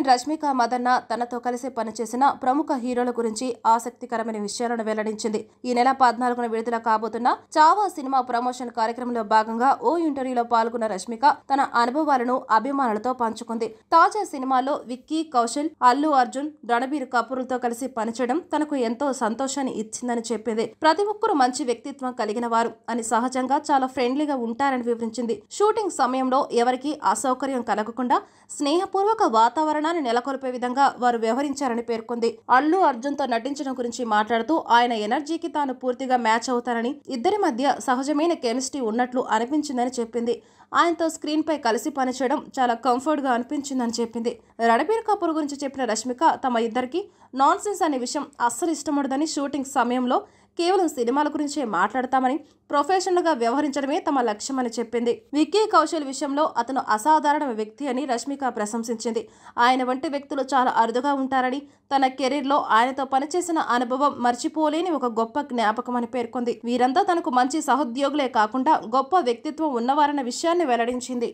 Heroine Rashmika Madanna తనతో కలిసి పనిచేసిన ప్రముఖ హీరోల గురించి ఆసక్తికరమైన విషయాలను వెల్లడించింది. ఈ నెల 14న విడుదల కాబోతున్న చావా సినిమా ప్రమోషన్ కార్యక్రమంలో భాగంగా ఓ ఇంటర్వ్యూలో పాల్గొన్న రష్మిక తన అనుభవాలను అభిమానులతో పంచుకుంది. తాజా సినిమాలో విక్కీ కౌశల్, అల్లు అర్జున్, రణబీర్ కపూర్లతో కలిసి పనిచేయడం తనకు ఎంతో సంతోషాన్ని ఇచ్చిందని చెప్పింది. ప్రతి ఒక్కరూ మంచి వ్యక్తిత్వం కలిగిన వారు అని, సహజంగా చాలా ఫ్రెండ్లీగా ఉంటారని వివరించింది. షూటింగ్ సమయంలో ఎవరికీ అసౌకర్యం కలగకుండా స్నేహపూర్వక వాతావరణాన్ని నెలకొల్పే విధంగా వారు వ్యవహరించారని పేర్కొంది. అల్లు అర్జున్ తో నటించడం గురించి మాట్లాడుతూ ఆయన ఎనర్జీకి తాను పూర్తిగా మ్యాచ్ అవుతానని, ఇద్దరి మధ్య సహజమైన కెమిస్ట్రీ ఉన్నట్లు అనిపించిందని చెప్పింది. ఆయనతో స్క్రీన్ పై కలిసి పనిచేయడం చాలా కంఫర్ట్ గా అనిపించిందని చెప్పింది. రణబీర్ కపూర్ గురించి చెప్పిన రష్మిక తమ ఇద్దరికి నాన్ సెన్స్ అనే విషయం అస్సలు ఇష్టముడదని, షూటింగ్ సమయంలో కేవలం సినిమాల గురించే మాట్లాడతామని, ప్రొఫెషనల్ గా వ్యవహరించడమే తమ లక్ష్యమని చెప్పింది. విక్కీ కౌశల్ విషయంలో అతను అసాధారణ వ్యక్తి అని రష్మిక ప్రశంసించింది. ఆయన వంటి వ్యక్తులు చాలా అరుదుగా ఉంటారని, తన కెరీర్ లో ఆయనతో పనిచేసిన అనుభవం మర్చిపోలేని ఒక గొప్ప జ్ఞాపకం అని పేర్కొంది. వీరంతా తనకు మంచి సహోద్యోగులే కాకుండా గొప్ప వ్యక్తిత్వం ఉన్నవారన్న విషయాన్ని వెల్లడించింది.